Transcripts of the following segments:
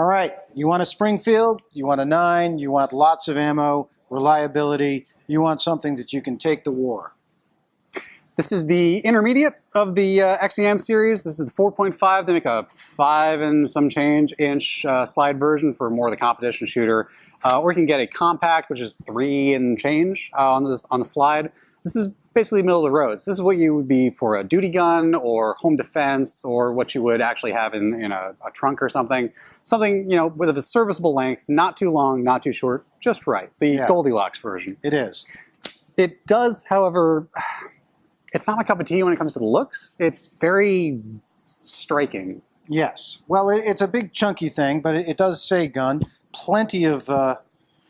All right, you want a Springfield, you want a 9, you want lots of ammo, reliability, you want something that you can take to war. This is the intermediate of the XDm series. This is the 4.5. They make a 5 and some change inch slide version for more of the competition shooter. Or you can get a compact, which is 3 and change on the slide. This is basically middle of the road. So this is what you would be for a duty gun or home defense, or what you would actually have in a trunk or something. Something, you know, with a serviceable length, not too long, not too short, just right. The Goldilocks version. It is. It does, however, it's not my cup of tea when it comes to the looks. It's very striking. Yes. Well, it's a big chunky thing, but it does say gun. Plenty of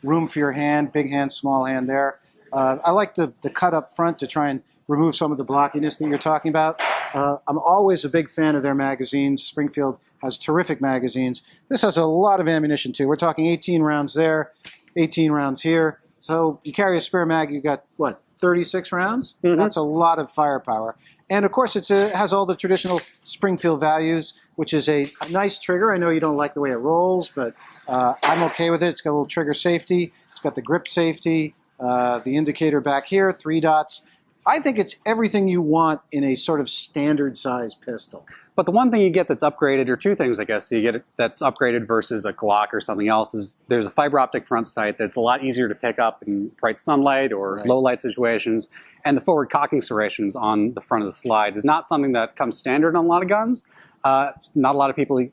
room for your hand, big hand, small hand there. I like the cut up front to try and remove some of the blockiness that you're talking about. I'm always a big fan of their magazines. Springfield has terrific magazines. This has a lot of ammunition too. We're talking 18 rounds there, 18 rounds here. So you carry a spare mag, you got, what, 36 rounds? Mm-hmm. That's a lot of firepower. And of course, it has all the traditional Springfield values, which is a nice trigger. I know you don't like the way it rolls, but I'm okay with it. It's got a little trigger safety. It's got the grip safety. The indicator back here, 3 dots. I think it's everything you want in a sort of standard size pistol. But the one thing you get that's upgraded, or two things I guess you get that's upgraded versus a Glock or something else, is there's a fiber optic front sight that's a lot easier to pick up in bright sunlight or low light situations. And the forward cocking serrations on the front of the slide is not something that comes standard on a lot of guns. Not a lot of people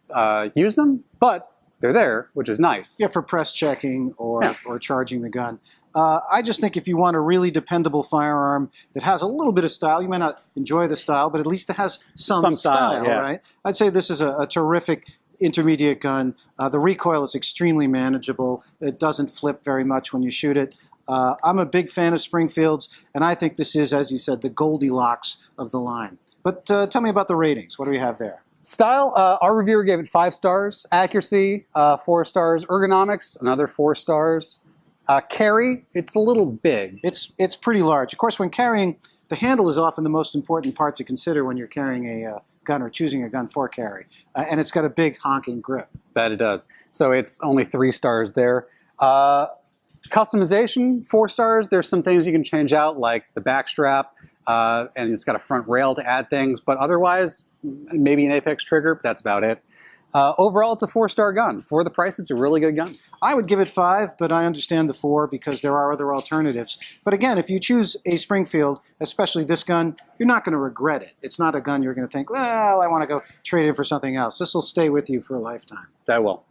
use them, but they're there, which is nice. Yeah, for press checking or charging the gun. I just think if you want a really dependable firearm that has a little bit of style, you might not enjoy the style, but at least it has some style, right? I'd say this is a terrific intermediate gun. The recoil is extremely manageable. It doesn't flip very much when you shoot it. I'm a big fan of Springfields, and I think this is, as you said, the Goldilocks of the line. But tell me about the ratings. What do we have there? Style, our reviewer gave it 5 stars. Accuracy, 4 stars. Ergonomics, another 4 stars. Carry, it's a little big. It's pretty large. Of course, when carrying, the handle is often the most important part to consider when you're carrying a gun or choosing a gun for carry. And it's got a big honking grip. That it does. So it's only 3 stars there. Customization, 4 stars. There's some things you can change out, like the back strap, and it's got a front rail to add things. But otherwise, maybe an Apex trigger, but that's about it. Overall, it's a 4-star gun. For the price, it's a really good gun. I would give it 5, but I understand the 4 because there are other alternatives. But again, if you choose a Springfield, especially this gun, you're not going to regret it. It's not a gun you're going to think, well, I want to go trade it for something else. This will stay with you for a lifetime. That will.